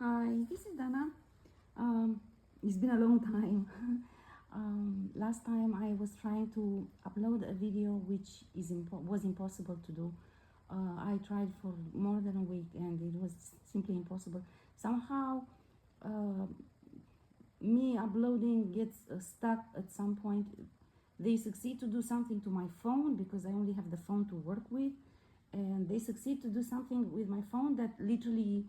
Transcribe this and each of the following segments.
Hi, this is Dana. Um, it's been a long time. Last time I was trying to upload a video which was impossible to do. I tried for more than a week and it was simply impossible. Somehow, uh, me uploading gets stuck at some point. They succeed to do something to my phone because I only have the phone to work with, and they succeed to do something with my phone that literally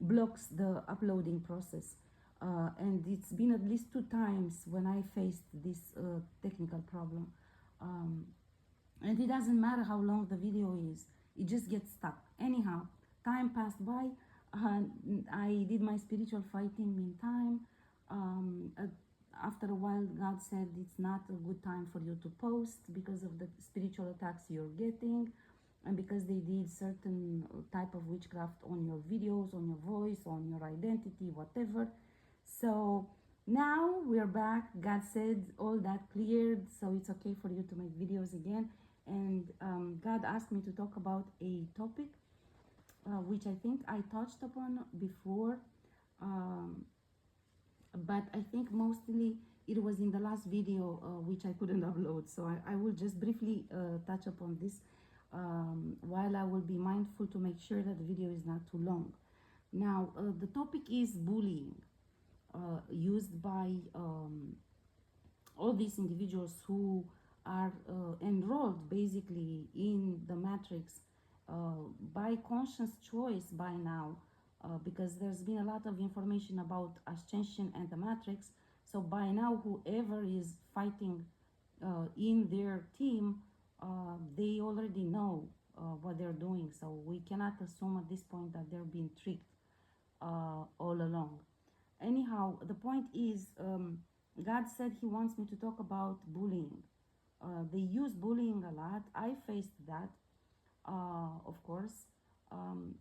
blocks the uploading process. And it's been at least 2 times when I faced this technical problem. Um, and it doesn't matter how long the video is, it just gets stuck. Anyhow, time passed by. I did my spiritual fighting meantime. After a while, God said it's not a good time for you to post because of the spiritual attacks you're getting, and because they did certain type of witchcraft on your videos, on your voice, on your identity, whatever. So now we're back. God said all that cleared, so it's okay for you to make videos again. And God asked me to talk about a topic which I think I touched upon before, um, but I think mostly it was in the last video which I couldn't upload. So I will just briefly touch upon this, while I will be mindful to make sure that the video is not too long. Now, the topic is bullying, used by all these individuals who are enrolled basically in the matrix by conscious choice by now, because there's been a lot of information about ascension and the matrix. So by now, whoever is fighting in their team, they already know what they're doing. So we cannot assume at this point that they're being tricked all along. Anyhow, the point is, God said He wants me to talk about bullying. They use bullying a lot. I faced that, of course. Um,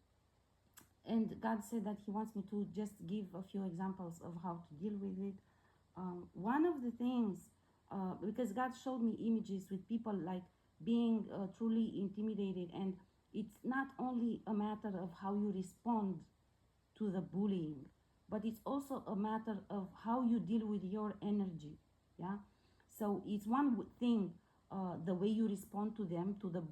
and God said that He wants me to just give a few examples of how to deal with it. One of the things, because God showed me images with people like being truly intimidated, and it's not only a matter of how you respond to the bullying, but it's also a matter of how you deal with your energy. Yeah, so it's one thing, the way you respond to them, to the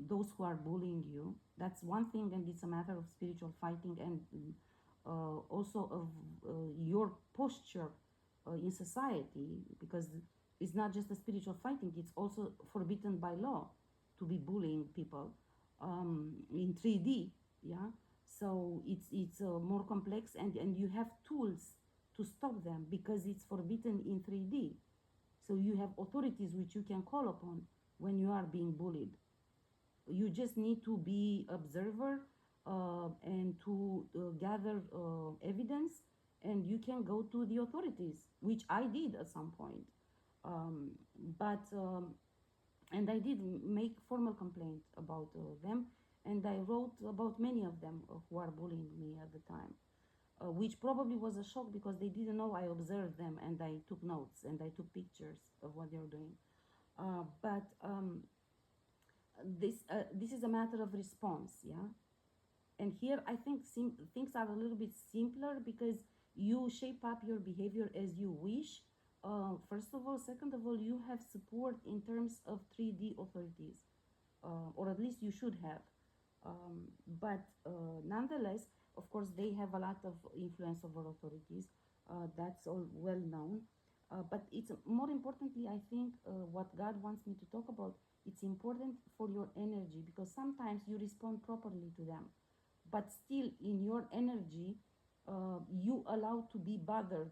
those who are bullying you. That's one thing, and it's a matter of spiritual fighting, and also of your posture in society, because it's not just a spiritual fighting, it's also forbidden by law to be bullying people in 3D. Yeah, so it's more complex, and you have tools to stop them because it's forbidden in 3D. So you have authorities which you can call upon when you are being bullied. You just need to be observer, and to gather evidence, and you can go to the authorities, which I did at some point. um, but and I did make formal complaint about them, and I wrote about many of them who are bullying me at the time, which probably was a shock because they didn't know I observed them, and I took notes and I took pictures of what they're doing. But this is a matter of response, yeah. And here I think things are a little bit simpler because you shape up your behavior as you wish. First of all, second of all, you have support in terms of 3D authorities, or at least you should have. But nonetheless, of course, they have a lot of influence over authorities. That's all well known. But it's more importantly, I think, what God wants me to talk about. It's important for your energy, because sometimes you respond properly to them, but still in your energy, you allow to be bothered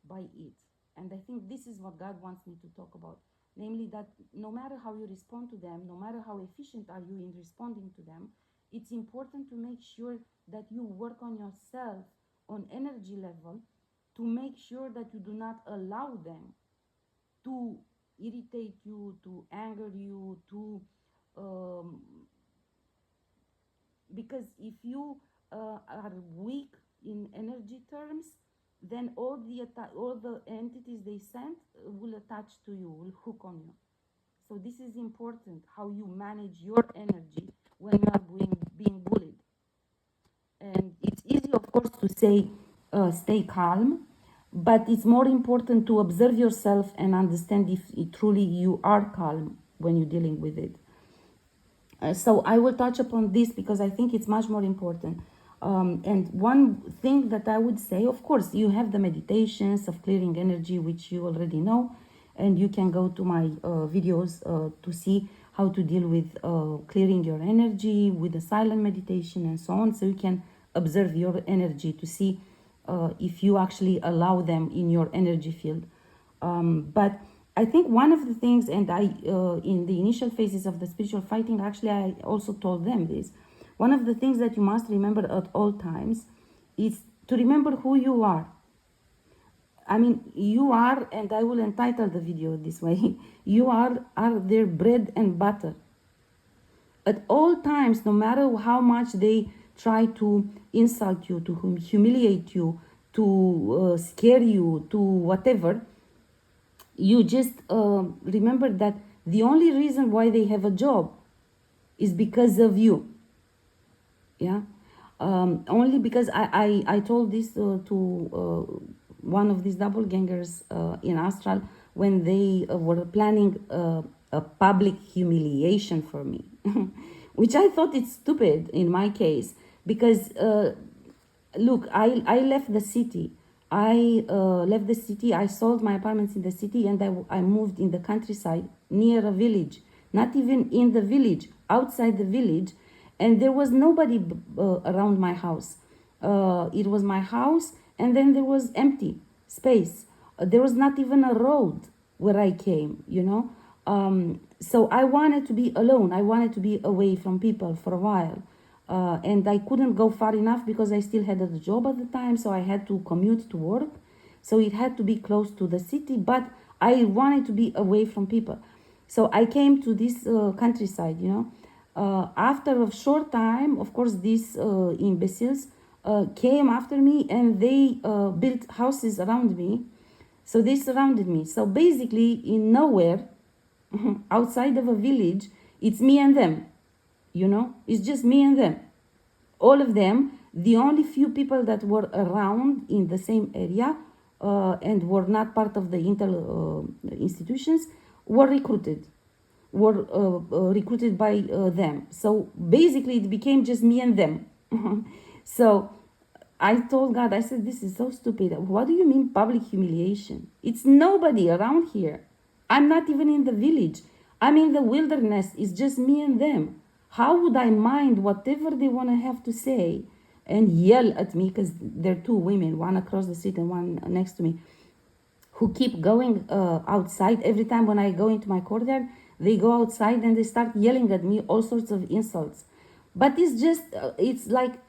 by it. And I think this is what God wants me to talk about, namely that no matter how you respond to them, no matter how efficient are you in responding to them, it's important to make sure that you work on yourself on energy level, to make sure that you do not allow them to irritate you, to anger you, to um, because if you are weak in energy terms, then all the entities they send will attach to you, will hook on you. So this is important, how you manage your energy when you are being bullied. And it's easy, of course, to say, stay calm, but it's more important to observe yourself and understand if truly you are calm when you're dealing with it. So I will touch upon this because I think it's much more important. And one thing that I would say, of course, you have the meditations of clearing energy, which you already know, and you can go to my videos to see how to deal with clearing your energy with the silent meditation and so on. So you can observe your energy to see if you actually allow them in your energy field. But I think one of the things, and in the initial phases of the spiritual fighting, actually, I also told them this. One of the things that you must remember at all times is to remember who you are. I mean, you are, and I will entitle the video this way, you are their bread and butter. At all times, no matter how much they try to insult you, to humiliate you, to scare you, to whatever, you just remember that the only reason why they have a job is because of you. Yeah, only because I told this to one of these doppelgangers in Astral when they were planning a public humiliation for me, which I thought it's stupid in my case because look, I left the city. I left the city. I sold my apartments in the city, and I moved in the countryside near a village. Not even in the village, outside the village, and there was nobody around my house. It was my house, and then there was empty space. There was not even a road where I came, you know. So I wanted to be alone. I wanted to be away from people for a while. And I couldn't go far enough because I still had a job at the time, so I had to commute to work. So it had to be close to the city, but I wanted to be away from people. So I came to this countryside, you know. After a short time, of course, these imbeciles came after me, and they built houses around me. So they surrounded me. So basically, in nowhere, outside of a village, it's me and them. You know, it's just me and them. All of them, the only few people that were around in the same area and were not part of the Intel institutions were recruited by them. So basically it became just me and them. So I told God, I said, this is so stupid. What do you mean public humiliation? It's nobody around here. I'm not even in the village. I'm in the wilderness. It's just me and them. How would I mind whatever they want to have to say and yell at me? Because there are two women, one across the street and one next to me, who keep going outside. Every time when I go into my courtyard, they go outside and they start yelling at me all sorts of insults. But it's just, it's like,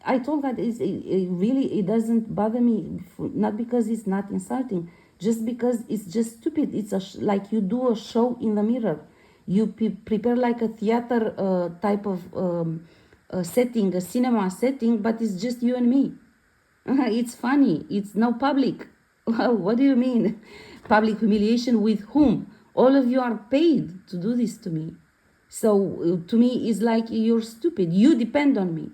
I told God, it doesn't bother me, not because it's not insulting, just because it's just stupid. It's like you do a show in the mirror. You prepare like a theater type of setting, a cinema setting, but it's just you and me. It's funny. It's no public. What do you mean? Public humiliation with whom? All of you are paid to do this to me. So to me, it's like you're stupid. You depend on me.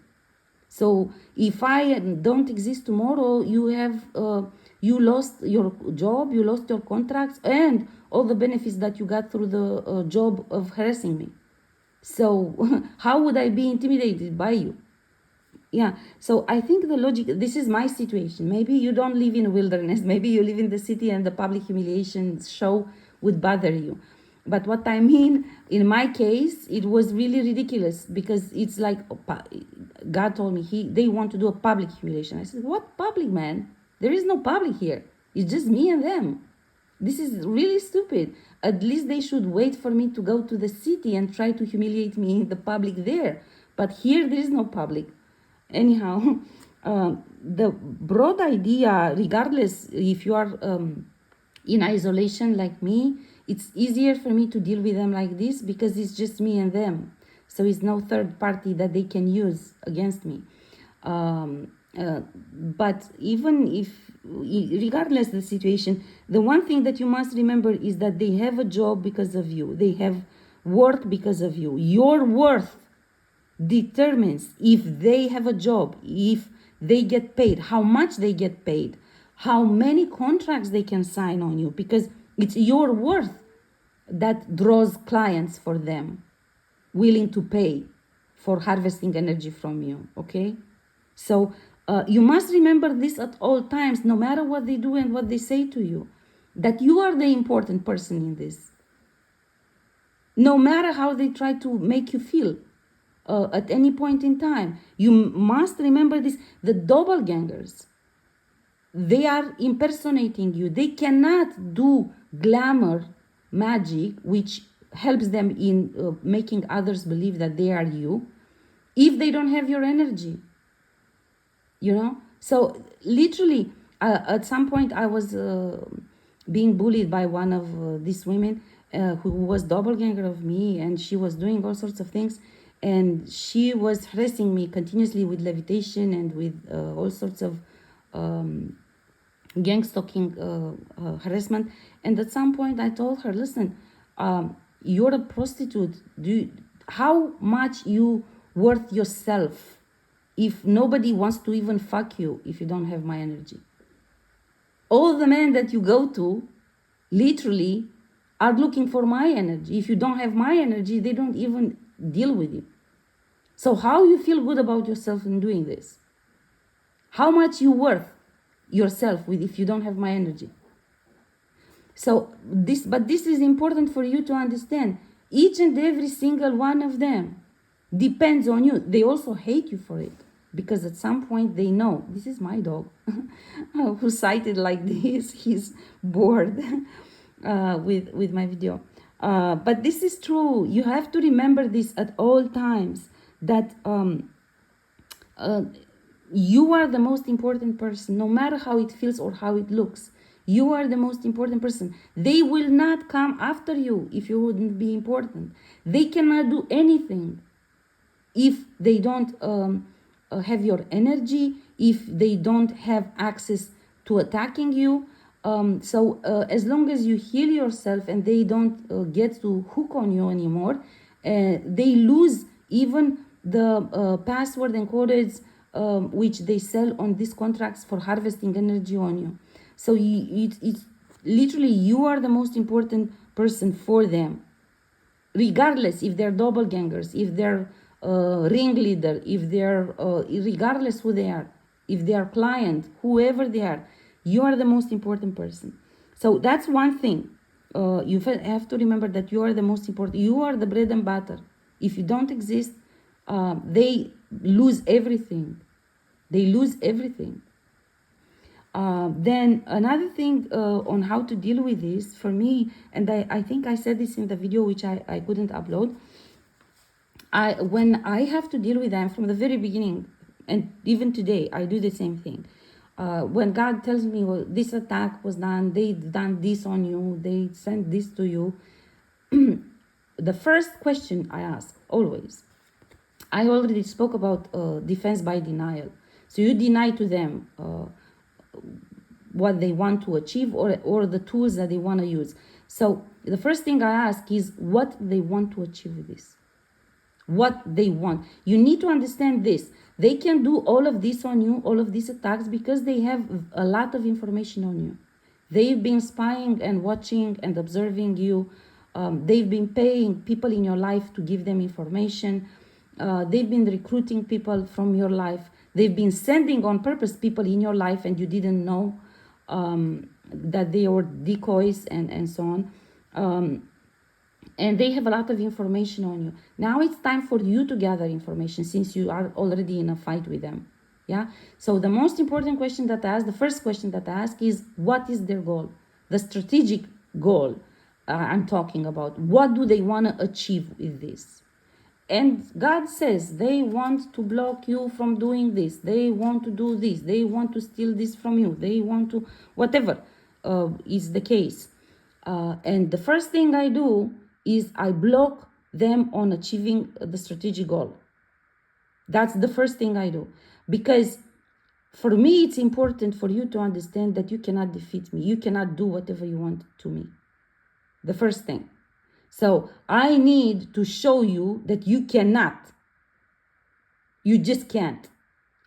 So if I don't exist tomorrow, you have you lost your job, you lost your contracts, and all the benefits that you got through the job of harassing me. So how would I be intimidated by you? Yeah, so I think the logic, this is my situation. Maybe you don't live in a wilderness. Maybe you live in the city and the public humiliation show would bother you. But what I mean, in my case, it was really ridiculous because it's like, God told me they want to do a public humiliation. I said, what public, man? There is no public here. It's just me and them. This is really stupid. At least they should wait for me to go to the city and try to humiliate me in the public there. But here, there is no public. Anyhow, the broad idea, regardless if you are in isolation like me, it's easier for me to deal with them like this because it's just me and them. So it's no third party that they can use against me. But even if, regardless of the situation, the one thing that you must remember is that they have a job because of you. They have work because of you. Your worth determines if they have a job, if they get paid, how much they get paid, how many contracts they can sign on you, because it's your worth that draws clients for them, willing to pay for harvesting energy from you, okay? So you must remember this at all times, no matter what they do and what they say to you, that you are the important person in this. No matter how they try to make you feel at any point in time, you must remember this. The doppelgangers, they are impersonating you. They cannot do glamour magic, which helps them in making others believe that they are you, if they don't have your energy. You know? So literally, at some point I was being bullied by one of these women who was doppelganger of me, and she was doing all sorts of things, and she was harassing me continuously with levitation and with all sorts of gang stalking harassment. And at some point I told her, listen, you're a prostitute. How much you worth yourself if nobody wants to even fuck you if you don't have my energy? All the men that you go to literally are looking for my energy. If you don't have my energy, they don't even deal with you. So how you feel good about yourself in doing this? How much you worth yourself with if you don't have my energy? So this is important for you to understand. Each and every single one of them depends on you. They also hate you for it, because at some point they know, this is my dog who cited like this, he's bored with my video. But this is true. You have to remember this at all times, that you are the most important person, no matter how it feels or how it looks. You are the most important person. They will not come after you if you wouldn't be important. They cannot do anything if they don't have your energy, if they don't have access to attacking you. So as long as you heal yourself and they don't get to hook on you anymore, they lose even the password and codes which they sell on these contracts for harvesting energy on you. So it's literally, you are the most important person for them, regardless if they're doppelgangers, if they're ringleader, if they're regardless who they are, if they are client, whoever they are, you are the most important person. So that's one thing. You have to remember that you are the most important. You are the bread and butter. If you don't exist, they lose everything. They lose everything. Then another thing on how to deal with this for me, and I think I said this in the video which I couldn't upload. When I have to deal with them from the very beginning, and even today I do the same thing. When God tells me, well, this attack was done, they done this on you, they sent this to you, the first question I ask always, I already spoke about defense by denial. So you deny to them what they want to achieve, or the tools that they want to use. So the first thing I ask is what they want to achieve with this. What they want. You need to understand this. They can do all of this on you, all of these attacks, because they have a lot of information on you. They've been spying and watching and observing you. They've been paying people in your life to give them information. They've been recruiting people from your life. They've been sending on purpose people in your life, and you didn't know that they were decoys and so on. And they have a lot of information on you. Now it's time for you to gather information, since you are already in a fight with them. Yeah. So the most important question that I ask, the first question that I ask is, what is their goal? The strategic goal I'm talking about. What do they want to achieve with this? And God says they want to block you from doing this. They want to do this. They want to steal this from you. They want to, whatever is the case. And the first thing I do is I block them on achieving the strategic goal. That's the first thing I do. Because for me, it's important for you to understand that you cannot defeat me. You cannot do whatever you want to me. The first thing. So I need to show you that you cannot. You just can't.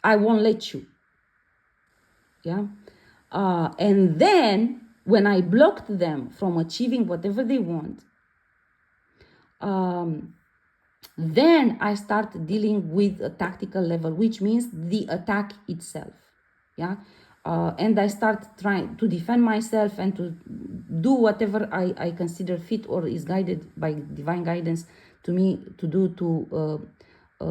I won't let you. Yeah. And then when I blocked them from achieving whatever they want, then I start dealing with a tactical level, which means the attack itself. Yeah. And I start trying to defend myself and to do whatever I consider fit or is guided by divine guidance to me to do to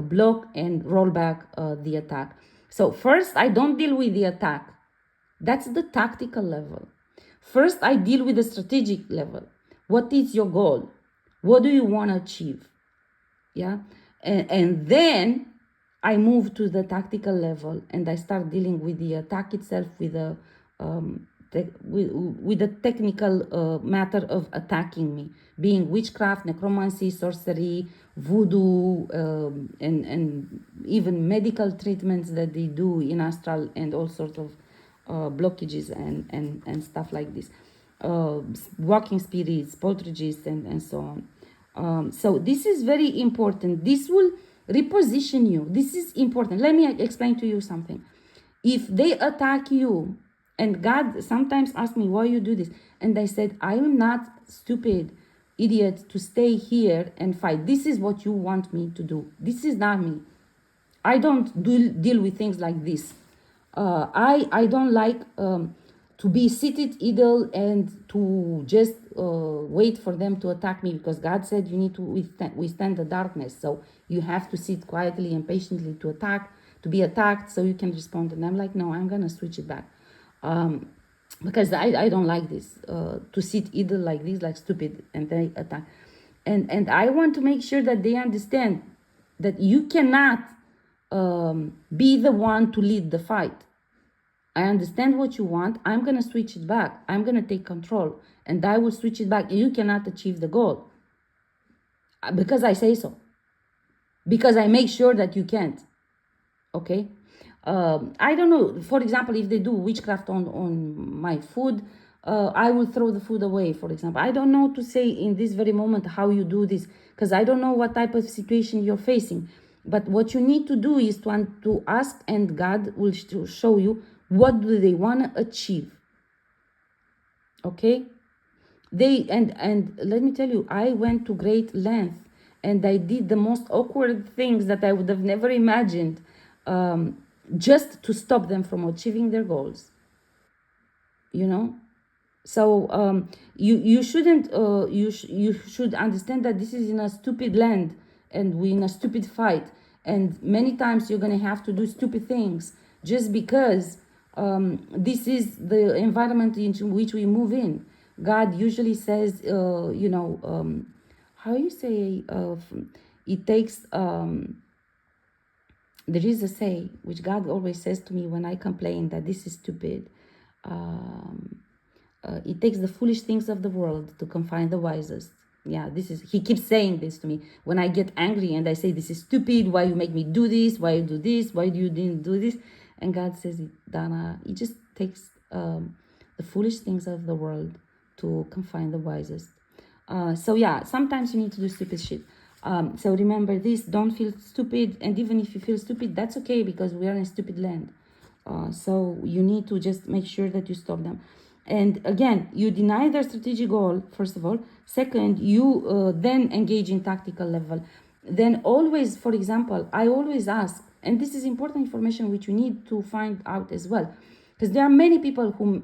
block and roll back the attack. So first, I don't deal with the attack. That's the tactical level. First, I deal with the strategic level. What is your goal? What do you want to achieve? Yeah. And then I move to the tactical level and I start dealing with the attack itself, with the with the technical matter of attacking me, being witchcraft, necromancy, sorcery, voodoo, and even medical treatments that they do in astral, and all sorts of blockages and stuff like this, walking spirits, poltergeists, and so on. So this is very important. This will reposition you. This is important. Let me explain to you something. If they attack you, and God sometimes asks me why you do this, and I said, I am not stupid idiot to stay here and fight. This is what you want me to do. This is not me. I don't deal with things like this. I don't like to be seated idle and to just wait for them to attack me, because God said you need to withstand the darkness. So you have to sit quietly and patiently to be attacked so you can respond. And I'm like, no, I'm going to switch it back. Because I don't like this, to sit idle like this, like stupid, and they attack. And I want to make sure that they understand that you cannot be the one to lead the fight. I understand what you want. I'm going to switch it back. I'm going to take control and I will switch it back. You cannot achieve the goal because I say so. Because I make sure that you can't. Okay? I don't know. For example, if they do witchcraft on my food, I will throw the food away, for example. I don't know to say in this very moment how you do this, because I don't know what type of situation you're facing. But what you need to do is to ask, and God will show you what do they want to achieve. Okay? And let me tell you, I went to great length and I did the most awkward things that I would have never imagined, just to stop them from achieving their goals. You know? So you shouldn't you should understand that this is in a stupid land and we're in a stupid fight, and many times you're gonna have to do stupid things just because this is the environment into which we move in. God usually says, how you say, it takes. There is a say which God always says to me when I complain that this is stupid. It takes the foolish things of the world to confine the wisest. Yeah, he keeps saying this to me when I get angry and I say, this is stupid, why you make me do this, why you do this, why do you didn't do this? And God says, Dana, it just takes the foolish things of the world to confine the wisest. So yeah, sometimes you need to do stupid shit. So remember this, don't feel stupid, and even if you feel stupid, that's okay, because we are in a stupid land. So you need to just make sure that you stop them. And again, you deny their strategic goal, first of all. Second, you then engage in tactical level. Then always, for example, I always ask, and this is important information which you need to find out as well, because there are many people who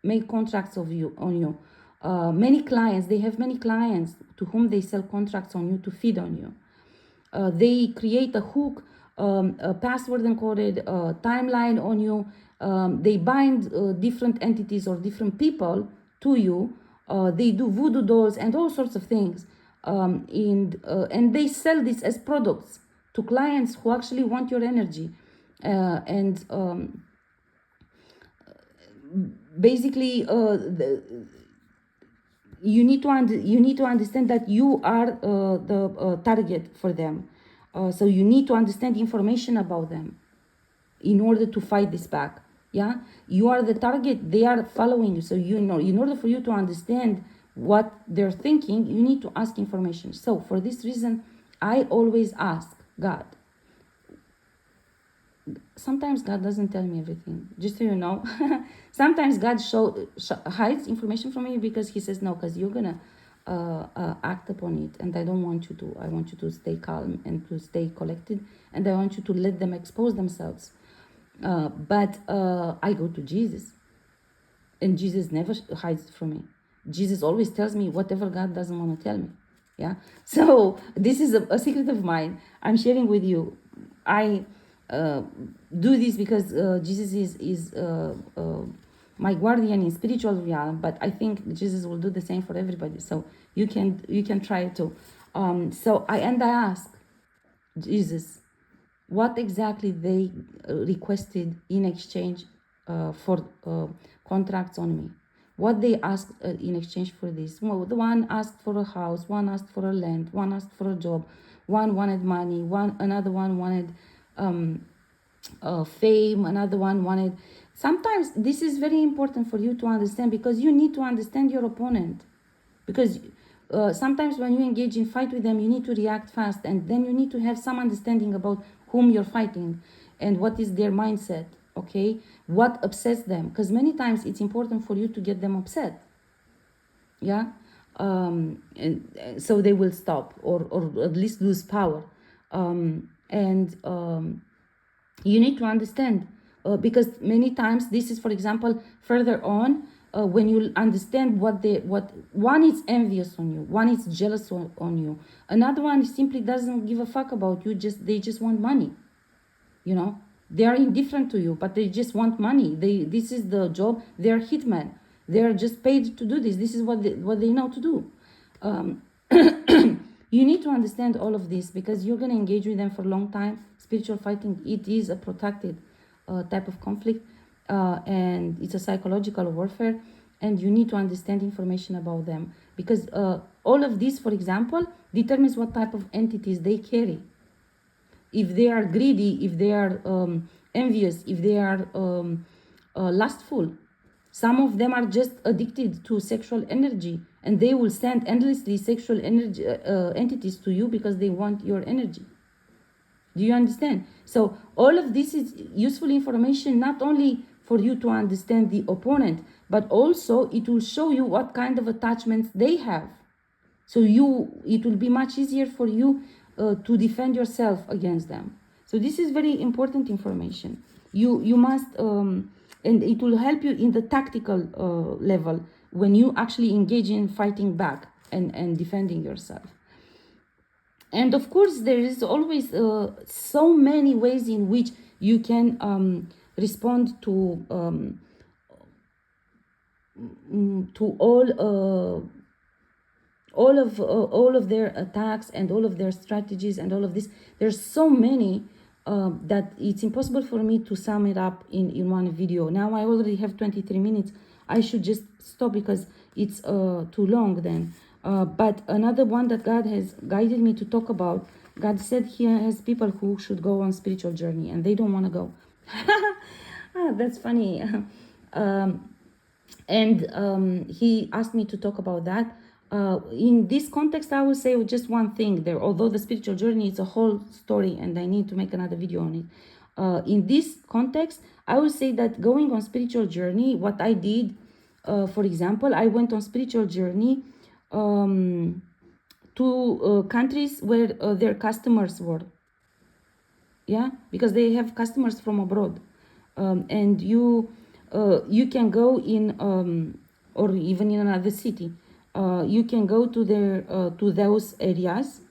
make contracts on you. Many clients, they have many clients to whom they sell contracts on you to feed on you. They create a hook, a password encoded timeline on you. They bind different entities or different people to you. They do voodoo dolls and all sorts of things. And they sell this as products to clients who actually want your energy. Basically, you need to understand that you are the target for them. So you need to understand information about them in order to fight this back. Yeah, you are the target, they are following you. So in order for you to understand what they're thinking, you need to ask information. So for this reason, I always ask God, sometimes God doesn't tell me everything, just so you know. Sometimes God hides information from me because he says, no, because you're going to act upon it. And I don't want you to. I want you to stay calm and to stay collected. And I want you to let them expose themselves. But I go to Jesus. And Jesus never hides it from me. Jesus always tells me whatever God doesn't want to tell me. Yeah. So this is a secret of mine. I'm sharing with you. I do this because Jesus is my guardian in spiritual realm, but I think Jesus will do the same for everybody. So you can try it too. So I ask Jesus what exactly they requested in exchange for contracts on me. What they asked in exchange for this. Well, the one asked for a house, one asked for a land, one asked for a job, one wanted money, another one wanted fame, another one wanted. Sometimes this is very important for you to understand, because you need to understand your opponent. Because sometimes when you engage in fight with them, you need to react fast, and then you need to have some understanding about whom you're fighting and what is their mindset. Okay, what upsets them, because many times it's important for you to get them upset. Yeah. And so they will stop, or at least lose power. You need to understand, because many times this is, for example, further on, when you understand what one is envious on you, one is jealous on you, another one simply doesn't give a fuck about you, they just want money. You know, they are indifferent to you, but they just want money. This is the job. They're hitmen. They're just paid to do this. This is what they know to do. You need to understand all of this, because you're going to engage with them for a long time. Spiritual fighting, it is a protracted type of conflict, and it's a psychological warfare, and you need to understand information about them, because all of this, for example, determines what type of entities they carry. If they are greedy, if they are envious, if they are lustful. Some of them are just addicted to sexual energy, and they will send endlessly sexual energy entities to you because they want your energy. Do you understand? So all of this is useful information, not only for you to understand the opponent, but also it will show you what kind of attachments they have. So it will be much easier for you to defend yourself against them. So this is very important information. You must, and it will help you in the tactical level when you actually engage in fighting back and defending yourself. And of course, there is always so many ways in which you can respond to all of their attacks and all of their strategies and all of this. There's so many that it's impossible for me to sum it up in one video. Now I already have 23 minutes. I should just stop because it's too long then. But another one that God has guided me to talk about, God said He has people who should go on spiritual journey and they don't want to go. That's funny. He asked me to talk about that. In this context, I will say just one thing there, although the spiritual journey is a whole story and I need to make another video on it. In this context, I will say that going on spiritual journey, what I did, for example, I went on spiritual journey to countries where their customers were. Yeah, because they have customers from abroad. And you can go in, or even in another city. You can go to those areas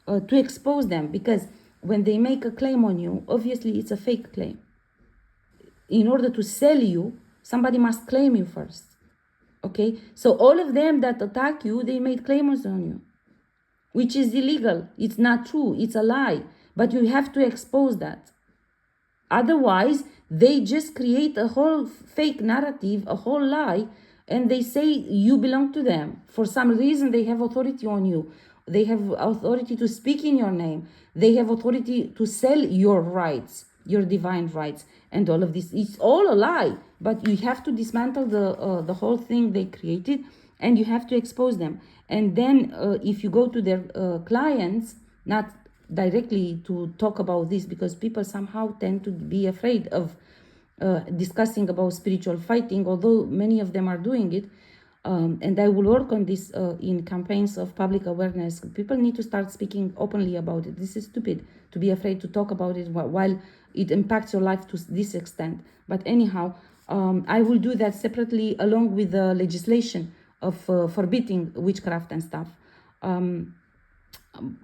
to expose them, because when they make a claim on you, obviously it's a fake claim. In order to sell you, somebody must claim you first. Okay, so all of them that attack you, they made claims on you, which is illegal. It's not true. It's a lie. But you have to expose that. Otherwise, they just create a whole fake narrative, a whole lie, and they say you belong to them. For some reason, they have authority on you. They have authority to speak in your name. They have authority to sell your rights, your divine rights, and all of this. It's all a lie, but you have to dismantle the whole thing they created, and you have to expose them. And then if you go to their clients, not directly to talk about this, because people somehow tend to be afraid of discussing about spiritual fighting, although many of them are doing it. And I will work on this in campaigns of public awareness. People need to start speaking openly about it. This is stupid to be afraid to talk about it while it impacts your life to this extent. But anyhow, I will do that separately along with the legislation of forbidding witchcraft and stuff.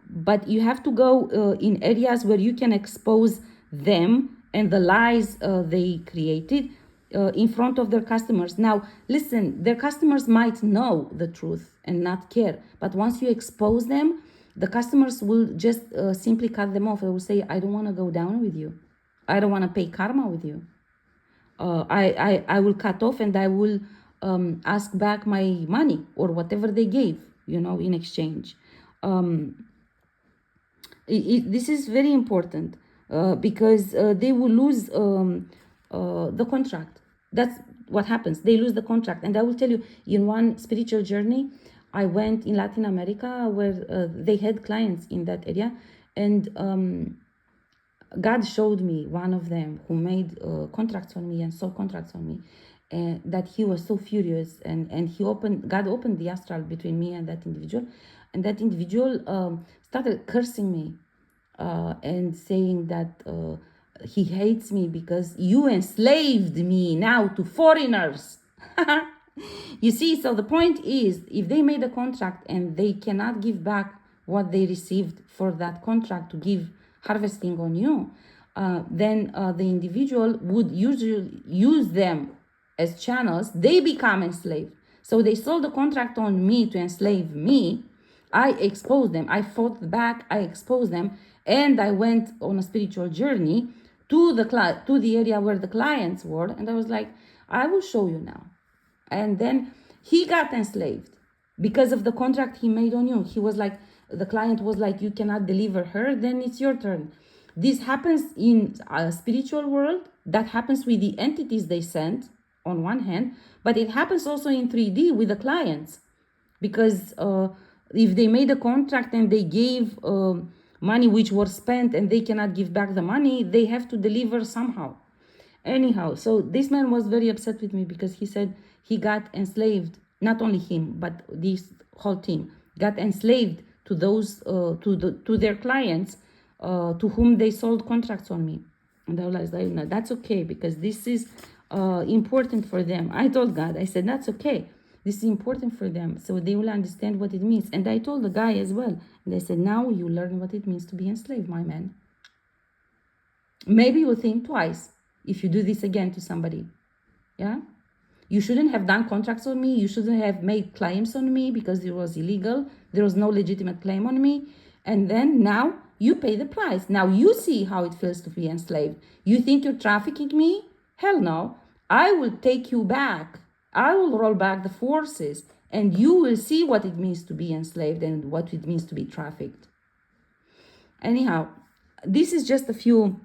But you have to go in areas where you can expose them and the lies they created in front of their customers. Now, listen, their customers might know the truth and not care, but once you expose them, the customers will just simply cut them off. They will say, I don't want to go down with you. I don't want to pay karma with you. I will cut off, and I will ask back my money or whatever they gave, in exchange. This is very important because they will lose the contract. That's what happens. They lose the contract. And I will tell you, in one spiritual journey, I went in Latin America where they had clients in that area, and God showed me one of them who made contracts on me and sold contracts on me, and that he was so furious, and God opened the astral between me and that individual started cursing me and saying that he hates me because you enslaved me now to foreigners. You see, so the point is, if they made a contract and they cannot give back what they received for that contract to give harvesting on you, then the individual would usually use them as channels. They become enslaved. So they sold the contract on me to enslave me. I exposed them. I fought back. I exposed them, and I went on a spiritual journey to the area where the clients were, and I was like, I will show you now. And then he got enslaved because of the contract he made on you. He was like, the client was like, you cannot deliver her, then it's your turn. This happens in a spiritual world. That happens with the entities they sent on one hand, but it happens also in 3D with the clients, because if they made a contract and they gave money which was spent and they cannot give back the money, they have to deliver somehow. Anyhow, so this man was very upset with me because he said he got enslaved. Not only him, but this whole team got enslaved to those to their clients to whom they sold contracts on me. And I was like, no, that's okay, because this is important for them. I told God, I said, that's okay. This is important for them, so they will understand what it means. And I told the guy as well. And I said, now you learn what it means to be enslaved, my man. Maybe you'll think twice if you do this again to somebody. Yeah? You shouldn't have done contracts on me. You shouldn't have made claims on me because it was illegal. There was no legitimate claim on me. And then now you pay the price. Now you see how it feels to be enslaved. You think you're trafficking me? Hell no. I will take you back. I will roll back the forces, and you will see what it means to be enslaved and what it means to be trafficked. Anyhow, this is just a few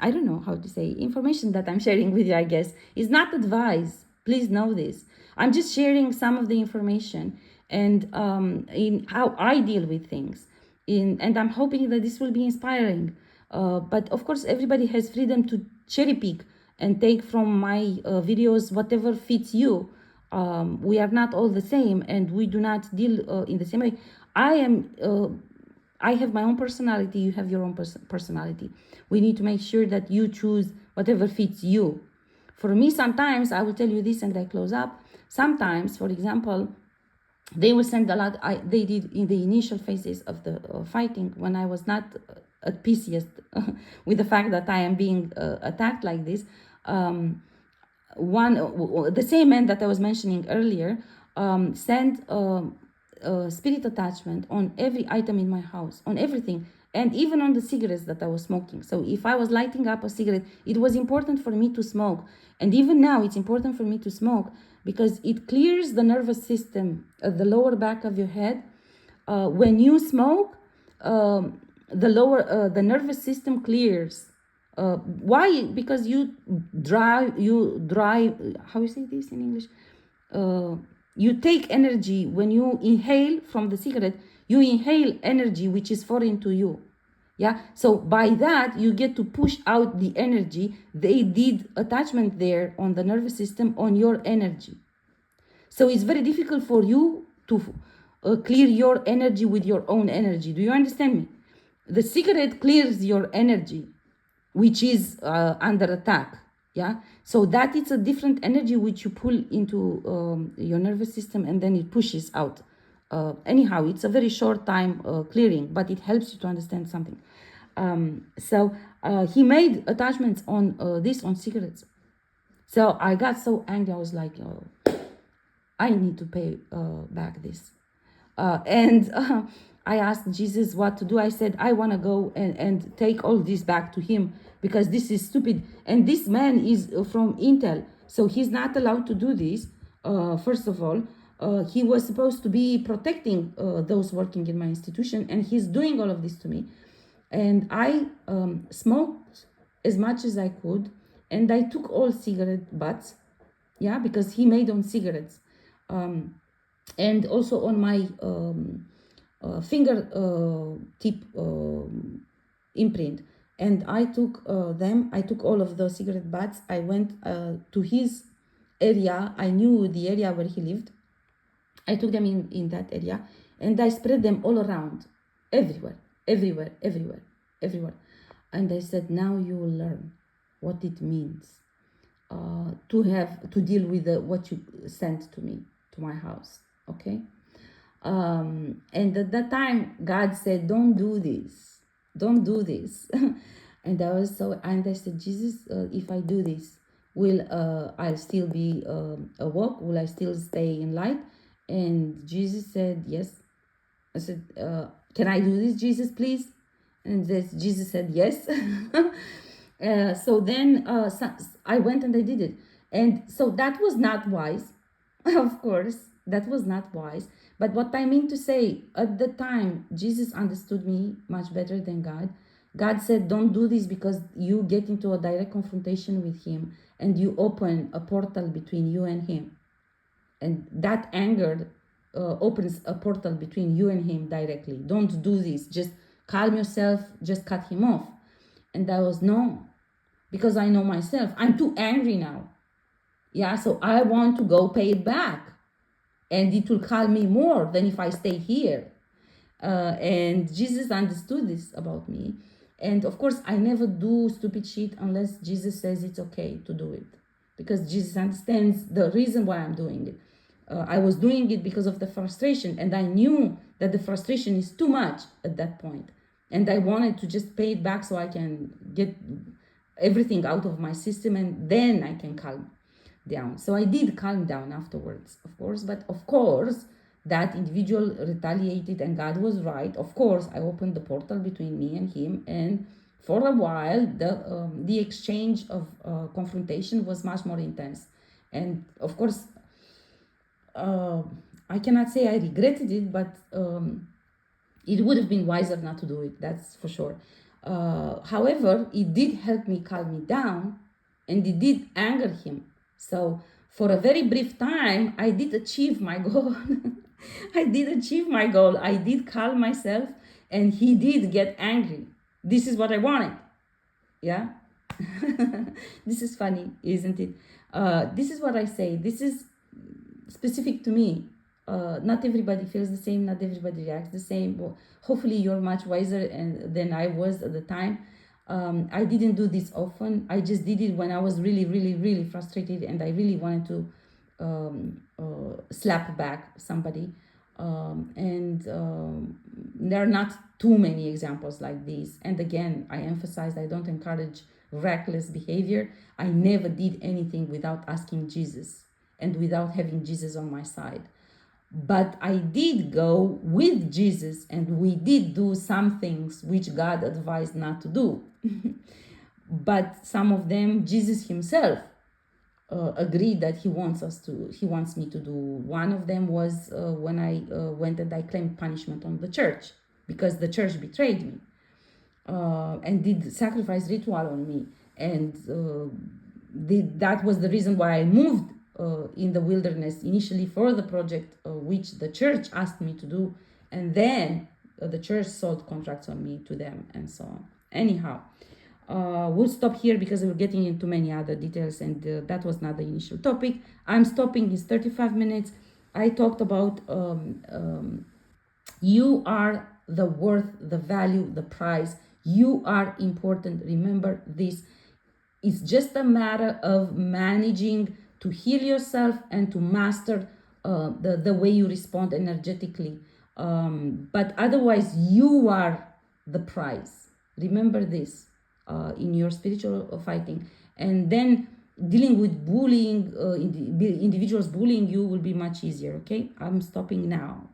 I don't know how to say, information that I'm sharing with you, I guess. Is not advice. Please know this. I'm just sharing some of the information and in how I deal with things. And I'm hoping that this will be inspiring. But of course, everybody has freedom to cherry pick and take from my videos whatever fits you. We are not all the same, and we do not deal in the same way. I have my own personality, you have your own personality. We need to make sure that you choose whatever fits you. For me, sometimes, I will tell you this and I close up. Sometimes, for example, they will send a lot, they did in the initial phases of the fighting, when I was not at peace yet with the fact that I am being attacked like this. The same man that I was mentioning earlier sent spirit attachment on every item in my house, on everything, and even on the cigarettes that I was smoking. So if I was lighting up a cigarette, it was important for me to smoke. And even now, it's important for me to smoke because it clears the nervous system, the lower back of your head. When you smoke, the nervous system clears. Why? Because you drive, how you say this in English? You take energy when you inhale from the cigarette. You inhale energy which is foreign to you. Yeah, so by that you get to push out the energy. They did attachment there on the nervous system on your energy. So it's very difficult for you to clear your energy with your own energy. Do you understand me? The cigarette clears your energy, which is under attack. Yeah, so that it's a different energy which you pull into your nervous system, and then it pushes out. Anyhow, it's a very short time clearing, but it helps you to understand something. So he made attachments on on cigarettes. So I got so angry. I was like, I need to pay back this. And I asked Jesus what to do. I said, I want to go and take all this back to him because this is stupid. And this man is from Intel, so he's not allowed to do this. First of all, he was supposed to be protecting those working in my institution, and he's doing all of this to me. And I smoked as much as I could, and I took all cigarette butts, yeah, because he made on cigarettes. And also on my finger tip imprint. And I took I took all of the cigarette butts. I went to his area. I knew the area where he lived. I took them in that area, and I spread them all around, everywhere. And I said, now you will learn what it means to deal with what you sent to me, to my house. Okay. And at that time God said, don't do this, and I said, Jesus, if I do this, will I'll still be awoke? Will I still stay in light? And Jesus said yes. I said, can I do this, Jesus, please? And Jesus said yes. So then I went and I did it. And so that was not wise. Of course, that was not wise. But what I mean to say, at the time, Jesus understood me much better than God. God said, don't do this because you get into a direct confrontation with him and you open a portal between you and him. And that anger opens a portal between you and him directly. Don't do this. Just calm yourself. Just cut him off. And I was, no, because I know myself. I'm too angry now. Yeah, so I want to go pay it back. And it will calm me more than if I stay here. And Jesus understood this about me. And of course, I never do stupid shit unless Jesus says it's okay to do it. Because Jesus understands the reason why I'm doing it. I was doing it because of the frustration. And I knew that the frustration is too much at that point. And I wanted to just pay it back so I can get everything out of my system. And then I can calm down. So I did calm down afterwards, of course. But of course, that individual retaliated and God was right. Of course, I opened the portal between me and him. And for a while, the exchange of confrontation was much more intense. And of course, I cannot say I regretted it, but it would have been wiser not to do it. That's for sure. However, it did help me calm me down, and it did anger him. So for a very brief time, I did achieve my goal. I did calm myself, and he did get angry. This is what I wanted. Yeah. This is funny, isn't it? This is what I say. This is specific to me. Not everybody feels the same. Not everybody reacts the same. Well, hopefully you're much wiser than I was at the time. I didn't do this often. I just did it when I was really, really, really frustrated and I really wanted to slap back somebody. There are not too many examples like this. And again, I emphasize I don't encourage reckless behavior. I never did anything without asking Jesus and without having Jesus on my side. But I did go with Jesus and we did do some things which God advised not to do. But some of them, Jesus himself agreed that he wants me to do. One of them was when I went and I claimed punishment on the church because the church betrayed me and did sacrifice ritual on me. And that was the reason why I moved in the wilderness initially for the project which the church asked me to do, And then the church sold contracts on me to them and so on. Anyhow, we'll stop here because we're getting into many other details, and that was not the initial topic. I'm stopping. It's 35 minutes. I talked about you are the worth, the value, the price. You are important. Remember this. It's just a matter of managing to heal yourself and to master the way you respond energetically. But otherwise, you are the prize. Remember this in your spiritual fighting. And then dealing with bullying, individuals bullying you will be much easier. Okay, I'm stopping now.